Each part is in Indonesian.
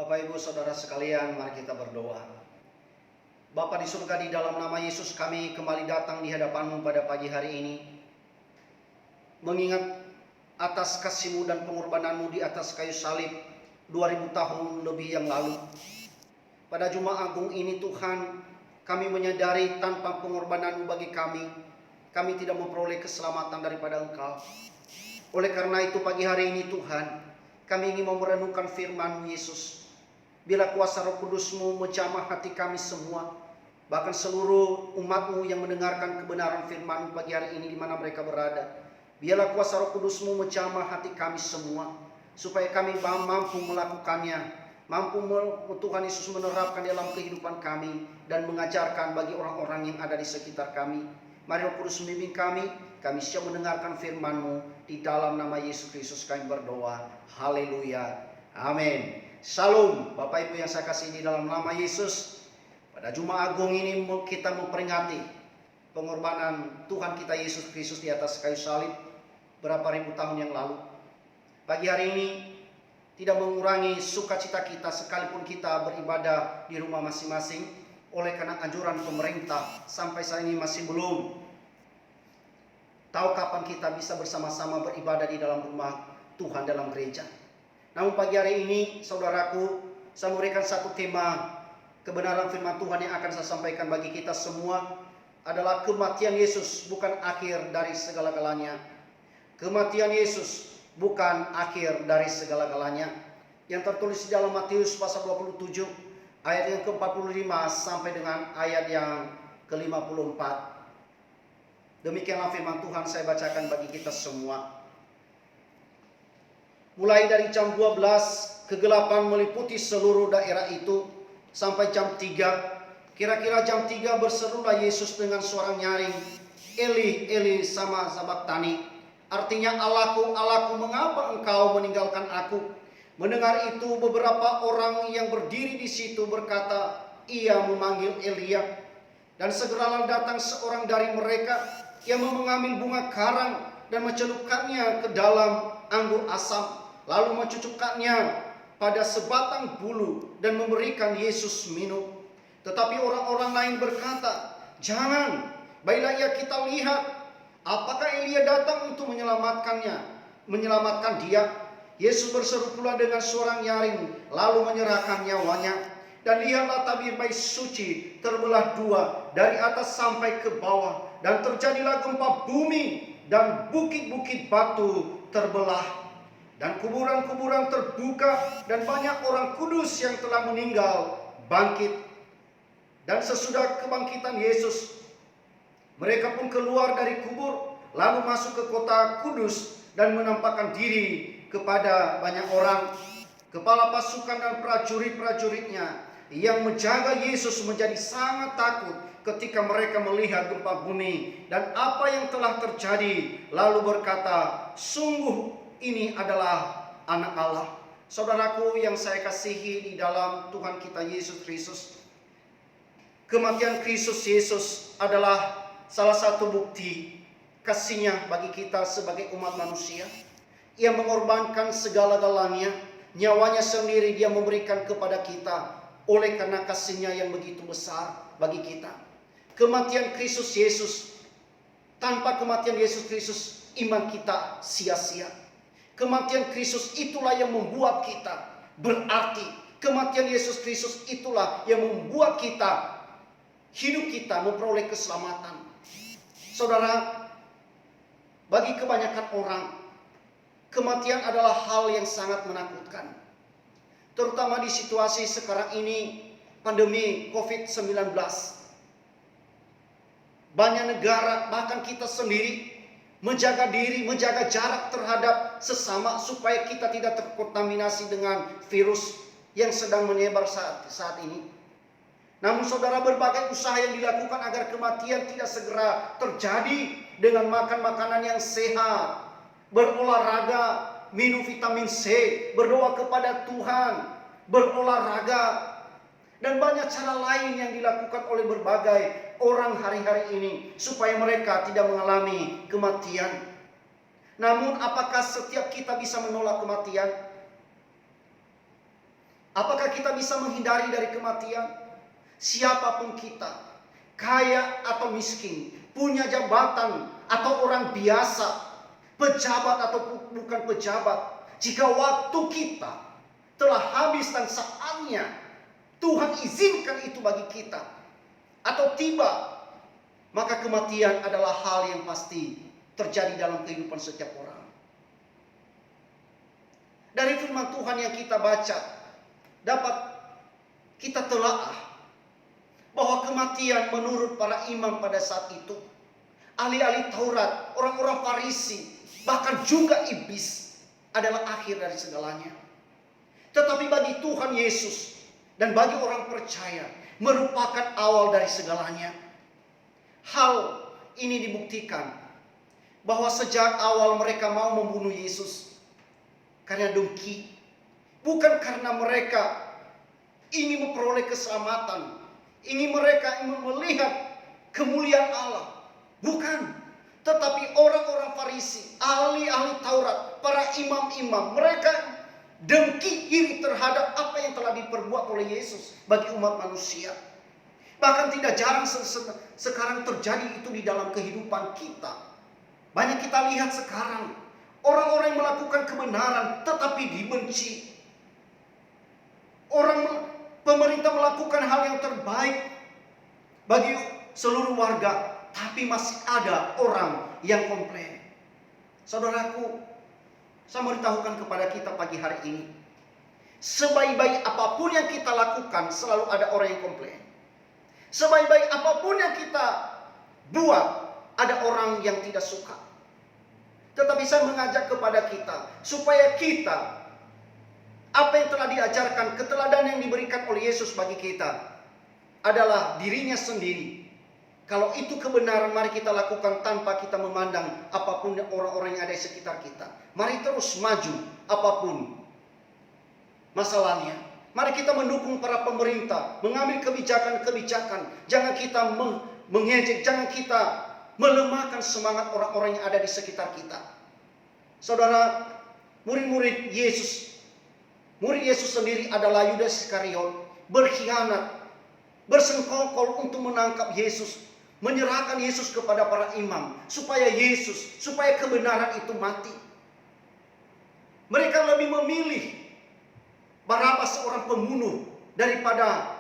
Bapak Ibu Saudara sekalian, mari kita berdoa. Bapa di surga, di dalam nama Yesus kami kembali datang di hadapan-Mu pada pagi hari ini, mengingat atas kasih-Mu dan pengorbanan-Mu di atas kayu salib 2000 tahun lebih yang lalu. Pada Jumat Agung ini Tuhan, kami menyadari tanpa pengorbanan-Mu bagi kami tidak memperoleh keselamatan daripada Engkau. Oleh karena itu pagi hari ini Tuhan, kami ingin merenungkan firman-Mu Yesus. Bila kuasa Roh Kudus-Mu menjamah hati kami semua, bahkan seluruh umat-Mu yang mendengarkan kebenaran firman-Mu pagi hari ini di mana mereka berada. Biarlah kuasa Roh Kudus-Mu menjamah hati kami semua, supaya kami mampu melakukannya, mampu Tuhan Yesus menerapkan dalam kehidupan kami dan mengajarkan bagi orang-orang yang ada di sekitar kami. Mari Roh Kudus memimpin kami siap mendengarkan firman-Mu. Di dalam nama Yesus Kristus kami berdoa. Haleluya. Amin. Shalom. Bapak Ibu yang saya kasih di dalam nama Yesus. Pada Jumat Agung ini kita memperingati pengorbanan Tuhan kita Yesus Kristus di atas kayu salib berapa ribu tahun yang lalu. Pagi hari ini tidak mengurangi sukacita kita sekalipun kita beribadah di rumah masing-masing. Oleh karena anjuran pemerintah sampai saat ini masih belum tahu kapan kita bisa bersama-sama beribadah di dalam rumah Tuhan dalam gereja. Namun pagi hari ini saudaraku, saya memberikan satu tema kebenaran firman Tuhan yang akan saya sampaikan bagi kita semua adalah kematian Yesus bukan akhir dari segala-galanya. Kematian Yesus bukan akhir dari segala-galanya. Yang tertulis di dalam Matius pasal 27 ayat yang ke-45 sampai dengan ayat yang ke-54. Demikianlah firman Tuhan saya bacakan bagi kita semua. Mulai dari jam 12 kegelapan meliputi seluruh daerah itu sampai jam 3. Kira-kira jam 3 berserulah Yesus dengan suara nyaring, Eli, Eli sama sabaktani. Artinya, Allahku, Allahku, mengapa engkau meninggalkan aku? Mendengar itu beberapa orang yang berdiri di situ berkata, ia memanggil Elia. Dan segeralah datang seorang dari mereka yang mengambil bunga karang dan mencelupkannya ke dalam anggur asam, lalu mencucukkannya pada sebatang bulu dan memberikan Yesus minum. Tetapi orang-orang lain berkata, jangan, baiklah ya kita lihat apakah Elia datang untuk menyelamatkan dia. Yesus berseru pula dengan suara nyaring, lalu menyerahkan nyawanya. Dan lihatlah tabir bait suci terbelah dua dari atas sampai ke bawah. Dan terjadilah gempa bumi dan bukit-bukit batu terbelah. Dan kuburan-kuburan terbuka dan banyak orang kudus yang telah meninggal bangkit. Dan sesudah kebangkitan Yesus, mereka pun keluar dari kubur lalu masuk ke kota kudus dan menampakkan diri kepada banyak orang. Kepala pasukan dan prajurit-prajuritnya yang menjaga Yesus menjadi sangat takut ketika mereka melihat gempa bumi dan apa yang telah terjadi, lalu berkata, sungguh ini adalah anak Allah. Saudaraku yang saya kasihi di dalam Tuhan kita Yesus Kristus, kematian Kristus Yesus adalah salah satu bukti kasih-Nya bagi kita sebagai umat manusia. Ia mengorbankan segala-galanya, nyawanya sendiri Dia memberikan kepada kita oleh karena kasih-Nya yang begitu besar bagi kita. Kematian Kristus Yesus, tanpa kematian Yesus Kristus iman kita sia-sia. Kematian Kristus itulah yang membuat kita berarti. Kematian Yesus Kristus itulah yang membuat kita, hidup kita memperoleh keselamatan. Saudara, bagi kebanyakan orang, kematian adalah hal yang sangat menakutkan. Terutama di situasi sekarang ini, pandemi COVID-19. Banyak negara, bahkan kita sendiri, menjaga diri, menjaga jarak terhadap sesama supaya kita tidak terkontaminasi dengan virus yang sedang menyebar saat ini. Namun saudara, berbagai usaha yang dilakukan agar kematian tidak segera terjadi dengan makan makanan yang sehat, berolahraga, minum vitamin C, berdoa kepada Tuhan, berolahraga, dan banyak cara lain yang dilakukan oleh berbagai orang hari-hari ini supaya mereka tidak mengalami kematian. Namun apakah setiap kita bisa menolak kematian? Apakah kita bisa menghindari dari kematian? Siapapun kita, kaya atau miskin, punya jabatan atau orang biasa, pejabat atau bukan pejabat, jika waktu kita telah habis dan saatnya Tuhan izinkan itu bagi kita atau tiba, maka kematian adalah hal yang pasti terjadi dalam kehidupan setiap orang. Dari firman Tuhan yang kita baca, dapat kita telaah bahwa kematian menurut para imam pada saat itu, ahli-ahli Taurat, orang-orang Farisi, bahkan juga iblis adalah akhir dari segalanya. Tetapi bagi Tuhan Yesus dan bagi orang percaya merupakan awal dari segalanya. Hal ini dibuktikan bahwa sejak awal mereka mau membunuh Yesus karena dengki, bukan karena mereka ingin memperoleh keselamatan, mereka ingin melihat kemuliaan Allah, bukan. Tetapi orang-orang Farisi, ahli-ahli Taurat, para imam-imam, mereka dengki iri terhadap apa yang telah diperbuat oleh Yesus bagi umat manusia. Bahkan tidak jarang sekarang terjadi itu di dalam kehidupan kita. Banyak kita lihat sekarang orang-orang yang melakukan kebenaran tetapi dibenci. Pemerintah melakukan hal yang terbaik bagi seluruh warga, tapi masih ada orang yang komplain. Saudaraku, saya memberitahukan kepada kita pagi hari ini, sebaik-baik apapun yang kita lakukan, selalu ada orang yang komplain. Sebaik-baik apapun yang kita buat, ada orang yang tidak suka. Tetapi saya mengajak kepada kita, supaya kita, apa yang telah diajarkan, keteladanan yang diberikan oleh Yesus bagi kita, adalah dirinya sendiri. Kalau itu kebenaran, mari kita lakukan tanpa kita memandang apapun orang-orang yang ada di sekitar kita. Mari terus maju apapun masalahnya. Mari kita mendukung para pemerintah, mengambil kebijakan-kebijakan. Jangan kita mengejek, jangan kita melemahkan semangat orang-orang yang ada di sekitar kita. Saudara, murid Yesus sendiri adalah Yudas Iskariot, berkhianat, bersengkokol untuk menangkap Yesus, menyerahkan Yesus kepada para imam, supaya kebenaran itu mati. Mereka lebih memilih Barabas seorang pembunuh daripada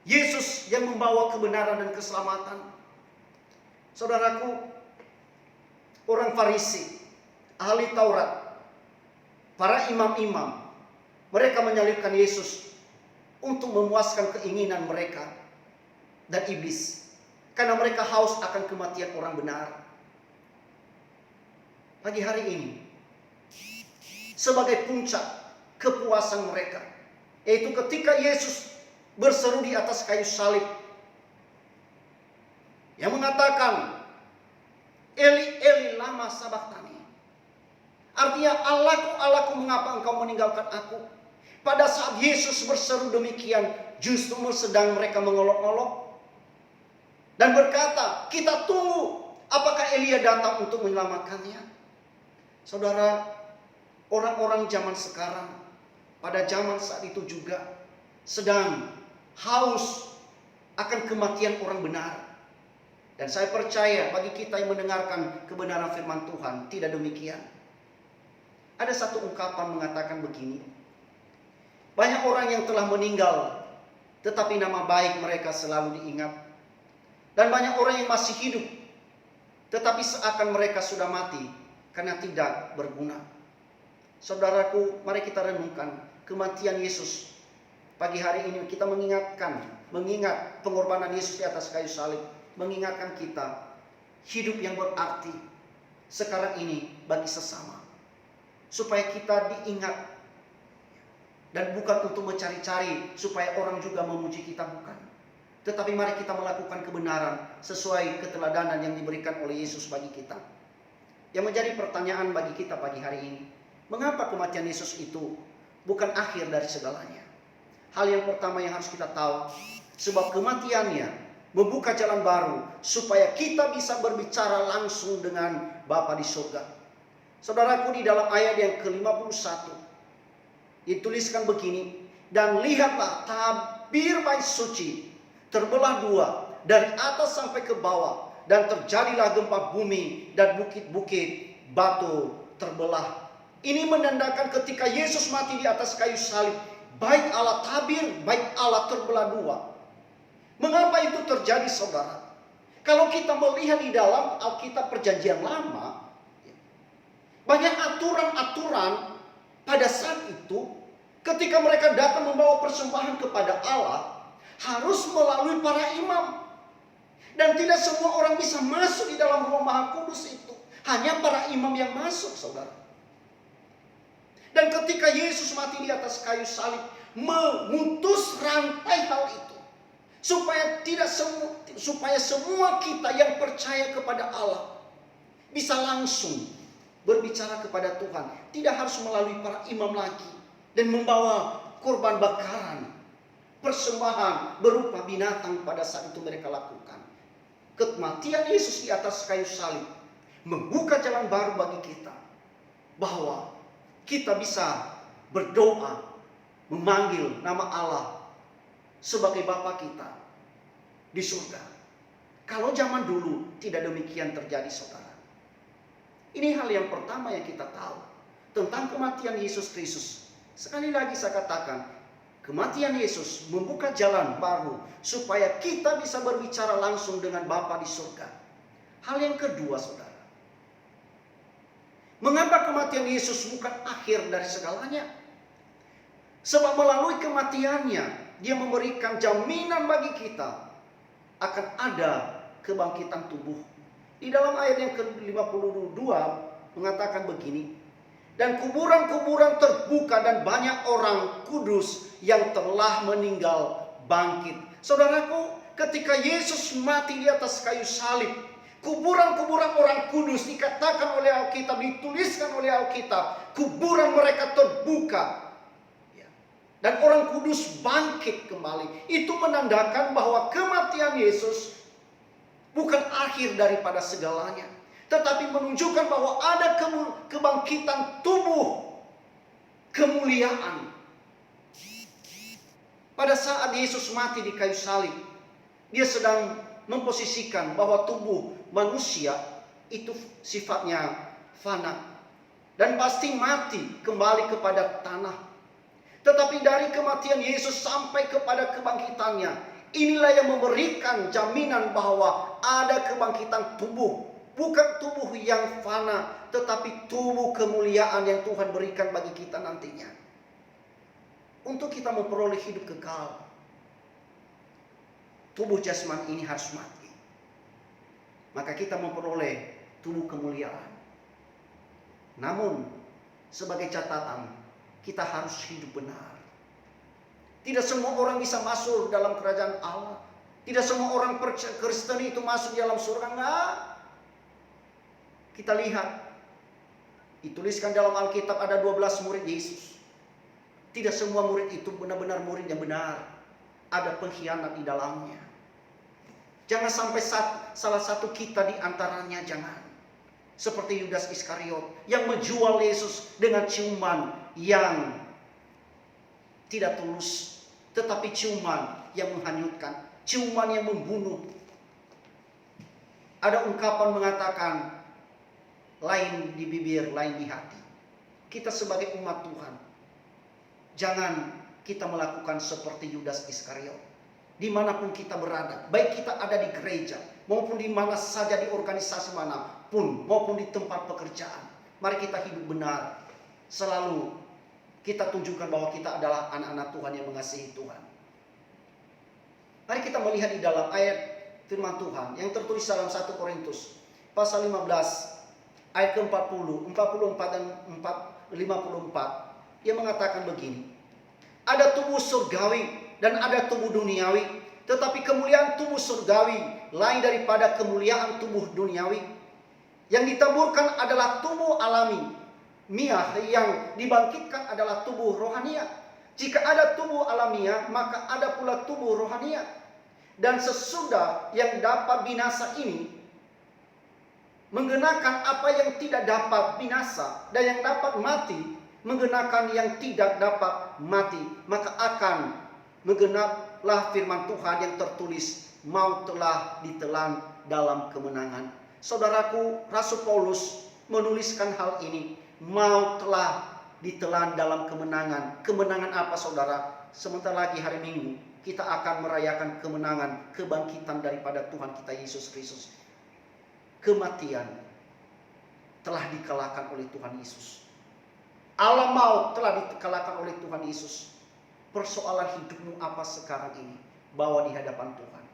Yesus yang membawa kebenaran dan keselamatan. Saudaraku, orang Farisi, ahli Taurat, para imam-imam, mereka menyalibkan Yesus untuk memuaskan keinginan mereka dan iblis, karena mereka haus akan kematian orang benar. Pagi hari ini, sebagai puncak kepuasan mereka, yaitu ketika Yesus berseru di atas kayu salib, yang mengatakan, Eli, Eli, lama sabachthani. Artinya, Allahku, Allahku, mengapa engkau meninggalkan aku? Pada saat Yesus berseru demikian, justru sedang mereka mengolok-olok dan berkata, kita tunggu apakah Elia datang untuk menyelamatkannya. Saudara, orang-orang zaman sekarang, pada zaman saat itu juga sedang haus akan kematian orang benar. Dan saya percaya bagi kita yang mendengarkan kebenaran firman Tuhan, tidak demikian. Ada satu ungkapan mengatakan begini, banyak orang yang telah meninggal, tetapi nama baik mereka selalu diingat. Dan banyak orang yang masih hidup, tetapi seakan mereka sudah mati karena tidak berguna. Saudaraku, mari kita renungkan kematian Yesus. Pagi hari ini kita mengingat pengorbanan Yesus di atas kayu salib. Mengingatkan kita hidup yang berarti sekarang ini bagi sesama. Supaya kita diingat. Dan bukan untuk mencari-cari supaya orang juga memuji kita, bukan. Tetapi mari kita melakukan kebenaran sesuai keteladanan yang diberikan oleh Yesus bagi kita. Yang menjadi pertanyaan bagi kita pagi hari ini, mengapa kematian Yesus itu bukan akhir dari segalanya? Hal yang pertama yang harus kita tahu, sebab kematiannya membuka jalan baru supaya kita bisa berbicara langsung dengan Bapa di surga. Saudaraku, di dalam ayat yang ke-51 dituliskan begini, Dan lihatlah, tabir bait suci terbelah dua dari atas sampai ke bawah, dan terjadilah gempa bumi dan bukit-bukit batu terbelah. Ini menandakan ketika Yesus mati di atas kayu salib, bait Allah tabir, bait Allah terbelah dua. Mengapa itu terjadi, saudara? Kalau kita melihat di dalam Alkitab Perjanjian Lama, banyak aturan-aturan pada saat itu ketika mereka datang membawa persembahan kepada Allah harus melalui para imam. Dan tidak semua orang bisa masuk di dalam Rumah Maha Kudus itu. Hanya para imam yang masuk, saudara. Dan ketika Yesus mati di atas kayu salib, memutus rantai hal itu. Supaya semua kita yang percaya kepada Allah bisa langsung berbicara kepada Tuhan. Tidak harus melalui para imam lagi. Dan membawa korban bakaran, persembahan berupa binatang pada saat itu mereka lakukan. Kematian Yesus di atas kayu salib membuka jalan baru bagi kita. Bahwa kita bisa berdoa, memanggil nama Allah sebagai Bapa kita di surga. Kalau zaman dulu tidak demikian terjadi, saudara. Ini hal yang pertama yang kita tahu tentang kematian Yesus Kristus. Sekali lagi saya katakan, kematian Yesus membuka jalan baru supaya kita bisa berbicara langsung dengan Bapa di surga. Hal yang kedua, saudara. Mengapa kematian Yesus bukan akhir dari segalanya? Sebab melalui kematiannya, Dia memberikan jaminan bagi kita akan ada kebangkitan tubuh. Di dalam ayat yang ke-52 mengatakan begini, dan kuburan-kuburan terbuka dan banyak orang kudus yang telah meninggal bangkit. Saudaraku, ketika Yesus mati di atas kayu salib, kuburan-kuburan orang kudus dikatakan oleh Alkitab, dituliskan oleh Alkitab, kuburan mereka terbuka. Dan orang kudus bangkit kembali. Itu menandakan bahwa kematian Yesus bukan akhir daripada segalanya, tetapi menunjukkan bahwa ada kebangkitan tubuh, kemuliaan. Pada saat Yesus mati di kayu salib, Dia sedang memposisikan bahwa tubuh manusia itu sifatnya fana dan pasti mati kembali kepada tanah. Tetapi dari kematian Yesus sampai kepada kebangkitannya, inilah yang memberikan jaminan bahwa ada kebangkitan tubuh. Bukan tubuh yang fana, tetapi tubuh kemuliaan yang Tuhan berikan bagi kita nantinya. Untuk kita memperoleh hidup kekal, tubuh jasmani ini harus mati. Maka kita memperoleh tubuh kemuliaan. Namun, sebagai catatan, kita harus hidup benar. Tidak semua orang bisa masuk dalam kerajaan Allah. Tidak semua orang Kristen itu masuk di dalam surga. Enggak. Kita lihat, dituliskan dalam Alkitab ada 12 murid Yesus. Tidak semua murid itu benar-benar murid yang benar. Ada pengkhianat di dalamnya. Jangan sampai salah satu kita di antaranya, jangan. Seperti Yudas Iskariot yang menjual Yesus dengan ciuman yang tidak tulus, tetapi ciuman yang menghanyutkan, ciuman yang membunuh. Ada ungkapan mengatakan, lain di bibir, lain di hati. Kita sebagai umat Tuhan, jangan kita melakukan seperti Yudas Iskariot. Dimanapun kita berada, baik kita ada di gereja, maupun di mana saja, di organisasi manapun, maupun di tempat pekerjaan. Mari kita hidup benar. Selalu kita tunjukkan bahwa kita adalah anak-anak Tuhan yang mengasihi Tuhan. Mari kita melihat di dalam ayat firman Tuhan yang tertulis dalam 1 Korintus pasal 15 ayat ke-40, 44 dan 54. Ia mengatakan begini, ada tubuh surgawi dan ada tubuh duniawi, tetapi kemuliaan tubuh surgawi lain daripada kemuliaan tubuh duniawi. Yang ditaburkan adalah tubuh alami, yang dibangkitkan adalah tubuh rohania. Jika ada tubuh alamiah, maka ada pula tubuh rohania. Dan sesudah yang dapat binasa ini mengenakan apa yang tidak dapat binasa, dan yang dapat mati mengenakan yang tidak dapat mati, maka akan menggenaplah firman Tuhan yang tertulis, maut telah ditelan dalam kemenangan. Saudaraku, Rasul Paulus menuliskan hal ini, maut telah ditelan dalam kemenangan. Kemenangan apa saudara? Sebentar lagi hari Minggu kita akan merayakan kemenangan, kebangkitan daripada Tuhan kita Yesus Kristus. Kematian telah dikalahkan oleh Tuhan Yesus. Alam maut telah dikalahkan oleh Tuhan Yesus. Persoalan hidupmu apa sekarang ini? Bawa di hadapan Tuhan.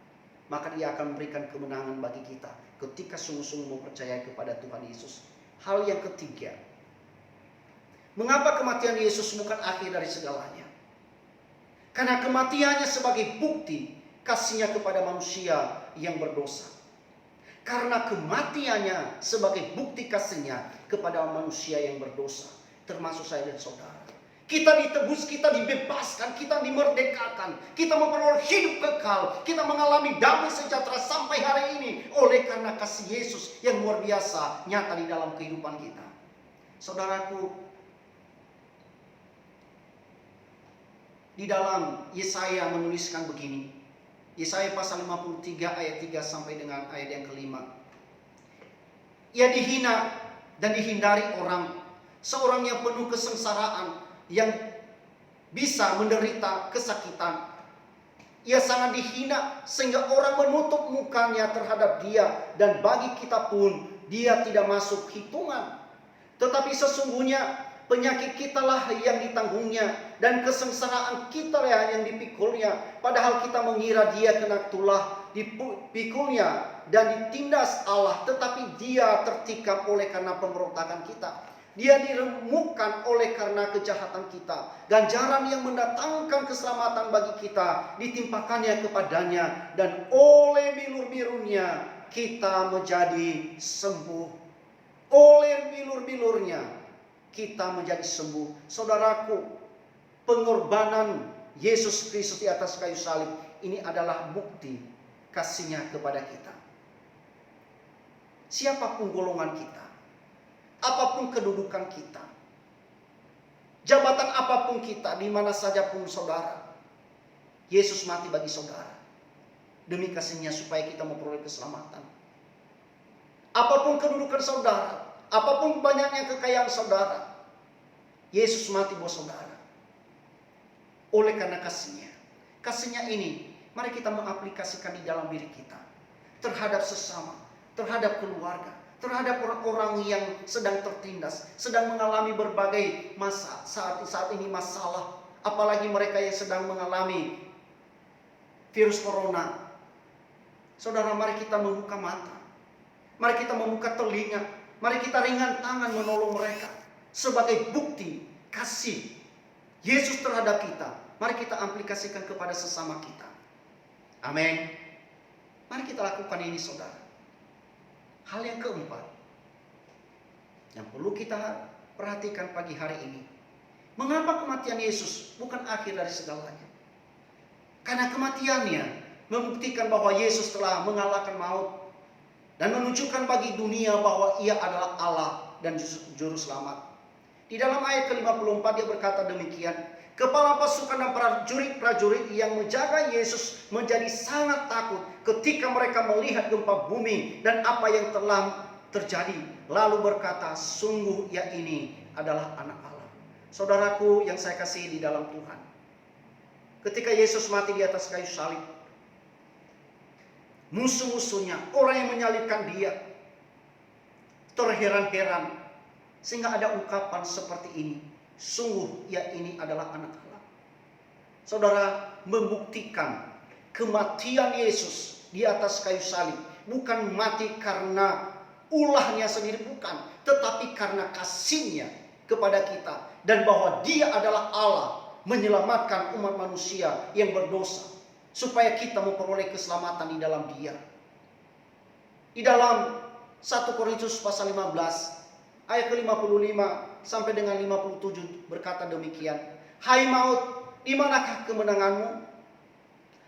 Maka Dia akan memberikan kemenangan bagi kita ketika sungguh-sungguh mempercayai kepada Tuhan Yesus. Hal yang ketiga, mengapa kematian Yesus bukan akhir dari segalanya? Karena kematiannya sebagai bukti kasihnya kepada manusia yang berdosa. Karena kematiannya sebagai bukti kasihnya kepada manusia yang berdosa, termasuk saya dan saudara. Kita ditebus, kita dibebaskan, kita dimerdekakan, kita memperoleh hidup kekal, kita mengalami damai sejahtera sampai hari ini oleh karena kasih Yesus yang luar biasa nyata di dalam kehidupan kita. Saudaraku, di dalam Yesaya menuliskan begini. Yesaya pasal 53 ayat 3 sampai dengan ayat yang kelima. Ia dihina dan dihindari orang, seorang yang penuh kesengsaraan, yang bisa menderita kesakitan. Ia sangat dihina sehingga orang menutup mukanya terhadap Dia, dan bagi kita pun Dia tidak masuk hitungan. Tetapi sesungguhnya penyakit kitalah yang ditanggungnya, dan kesengsaraan kitalah yang dipikulnya. Padahal kita mengira Dia kena tulah dipikulnya dan ditindas Allah, tetapi Dia tertikam oleh karena pemberontakan kita. Dia diremukkan oleh karena kejahatan kita. Ganjaran yang mendatangkan keselamatan bagi kita ditimpakannya kepadanya, dan oleh bilur-bilurnya kita menjadi sembuh. Oleh bilur-bilurnya kita menjadi sembuh. Saudaraku, pengorbanan Yesus Kristus di atas kayu salib ini adalah bukti kasihnya kepada kita. Siapapun golongan kita, apapun kedudukan kita, jabatan apapun kita, di mana saja pun saudara, Yesus mati bagi saudara demi kasihnya supaya kita memperoleh keselamatan. Apapun kedudukan saudara, apapun banyaknya kekayaan saudara, Yesus mati buat saudara oleh karena kasihnya. Kasihnya ini mari kita mengaplikasikan di dalam diri kita, terhadap sesama, terhadap keluarga, terhadap orang-orang yang sedang tertindas, sedang mengalami berbagai saat ini masalah, apalagi mereka yang sedang mengalami virus corona. Saudara, mari kita membuka mata, mari kita membuka telinga, mari kita ringan tangan menolong mereka sebagai bukti kasih Yesus terhadap kita. Mari kita aplikasikan kepada sesama kita. Amin. Mari kita lakukan ini, saudara. Hal yang keempat yang perlu kita perhatikan pagi hari ini, mengapa kematian Yesus bukan akhir dari segalanya? Karena kematiannya membuktikan bahwa Yesus telah mengalahkan maut dan menunjukkan bagi dunia bahwa Ia adalah Allah dan juru selamat. Di dalam ayat ke-54 Dia berkata demikian, kepala pasukan dan prajurit yang menjaga Yesus menjadi sangat takut ketika mereka melihat gempa bumi dan apa yang telah terjadi. Lalu berkata, sungguh Ia ini adalah anak Allah. Saudaraku yang saya kasihi di dalam Tuhan, ketika Yesus mati di atas kayu salib, musuh-musuhnya, orang yang menyalibkan Dia, terheran-heran sehingga ada ungkapan seperti ini, sungguh Ia ini adalah anak Allah. Saudara, membuktikan kematian Yesus di atas kayu salib bukan mati karena ulahnya sendiri, bukan, tetapi karena kasihnya kepada kita, dan bahwa Dia adalah Allah menyelamatkan umat manusia yang berdosa supaya kita memperoleh keselamatan di dalam Dia. Di dalam 1 Korintus pasal 15 ayat ke-55 sampai dengan 57 berkata demikian, hai maut, di manakah kemenanganmu?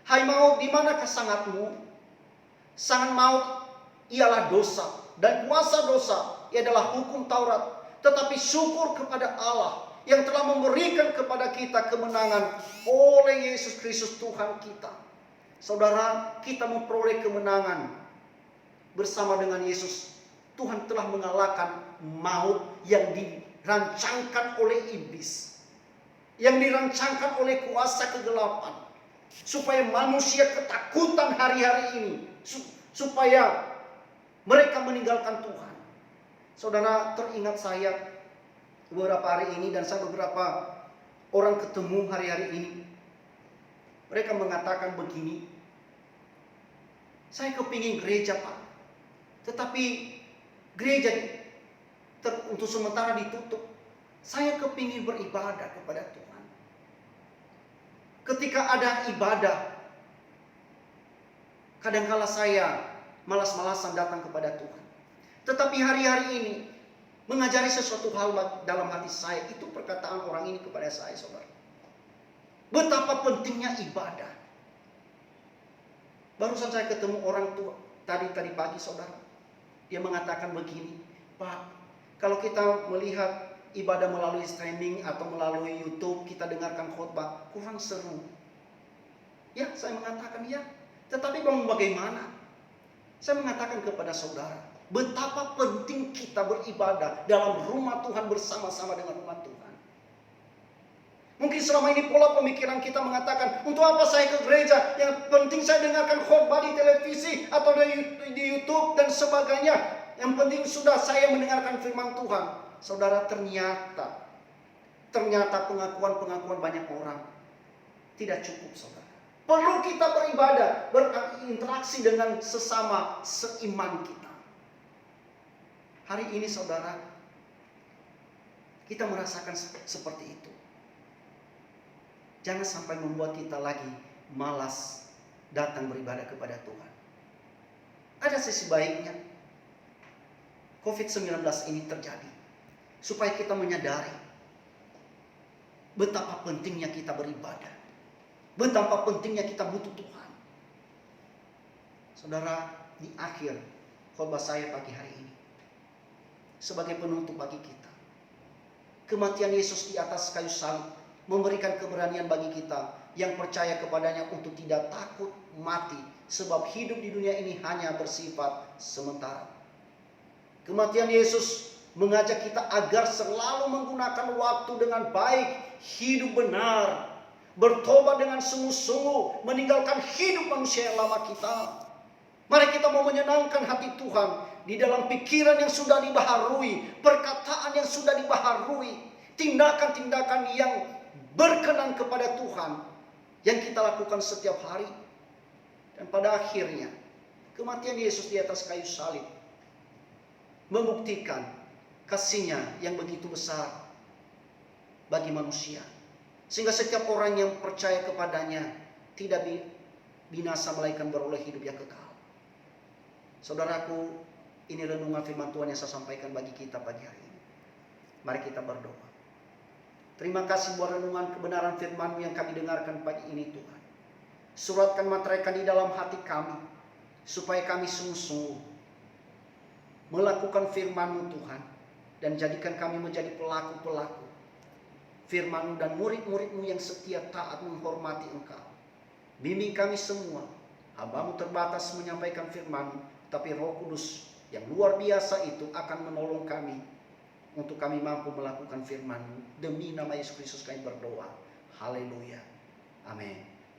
Hai maut, di manakah sangatmu? Sangat maut ialah dosa, dan kuasa dosa ialah hukum Taurat. Tetapi syukur kepada Allah yang telah memberikan kepada kita kemenangan oleh Yesus Kristus Tuhan kita. Saudara, kita memperoleh kemenangan bersama dengan Yesus. Tuhan telah mengalahkan maut yang dirancangkan oleh iblis, yang dirancangkan oleh kuasa kegelapan, supaya manusia ketakutan hari-hari ini, supaya mereka meninggalkan Tuhan. Saudara, teringat saya beberapa hari ini, dan saya beberapa orang ketemu hari-hari ini. Mereka mengatakan begini, saya kepingin gereja Pak, tetapi gereja untuk sementara ditutup. Saya kepingin beribadah kepada Tuhan. Ketika ada ibadah, kadangkala saya malas-malasan datang kepada Tuhan. Tetapi hari-hari ini mengajari sesuatu hal dalam hati saya. Itu perkataan orang ini kepada saya, saudara. Betapa pentingnya ibadah. Barusan saya ketemu orang tua tadi pagi, saudara. Dia mengatakan begini, Pak, kalau kita melihat ibadah melalui streaming atau melalui YouTube, kita dengarkan khotbah, kurang seru. Ya, saya mengatakan ya. Tetapi bagaimana? Saya mengatakan kepada saudara, betapa penting kita beribadah dalam rumah Tuhan bersama-sama dengan umat Tuhan. Mungkin selama ini pola pemikiran kita mengatakan, untuk apa saya ke gereja? Yang penting saya dengarkan khotbah di televisi atau di YouTube dan sebagainya. Yang penting sudah saya mendengarkan firman Tuhan. Saudara, ternyata pengakuan banyak orang tidak cukup, saudara. Perlu kita beribadah, berinteraksi dengan sesama seiman kita. Hari ini, saudara, kita merasakan seperti itu. Jangan sampai membuat kita lagi malas datang beribadah kepada Tuhan. Ada sisi baiknya COVID-19 ini terjadi, supaya kita menyadari betapa pentingnya kita beribadah, betapa pentingnya kita butuh Tuhan. Saudara, di akhir khotbah saya pagi hari ini, sebagai penutup bagi kita, kematian Yesus di atas kayu salib memberikan keberanian bagi kita yang percaya kepadanya untuk tidak takut mati, sebab hidup di dunia ini hanya bersifat sementara. Kematian Yesus mengajak kita agar selalu menggunakan waktu dengan baik, hidup benar, bertobat dengan sungguh-sungguh, meninggalkan hidup manusia yang lama kita. Mari kita mau menyenangkan hati Tuhan di dalam pikiran yang sudah dibaharui, perkataan yang sudah dibaharui, tindakan-tindakan yang berkenan kepada Tuhan yang kita lakukan setiap hari. Dan pada akhirnya kematian Yesus di atas kayu salib membuktikan kasih-Nya yang begitu besar bagi manusia, sehingga setiap orang yang percaya kepadanya tidak binasa melainkan beroleh hidup yang kekal. Saudaraku, ini renungan firman Tuhan yang saya sampaikan bagi kita pagi hari ini. Mari kita berdoa. Terima kasih buat renungan kebenaran firman-Mu yang kami dengarkan pagi ini, Tuhan. Suratkan materaikan di dalam hati kami, supaya kami sungguh-sungguh melakukan firman-Mu, Tuhan. Dan jadikan kami menjadi pelaku-pelaku firman-Mu dan murid-murid-Mu yang setia taat menghormati Engkau. Bimbing kami semua, hamba-Mu terbatas menyampaikan firman-Mu, tapi Roh Kudus yang luar biasa itu akan menolong kami untuk kami mampu melakukan firman-Mu. Demi nama Yesus Kristus kami berdoa. Haleluya.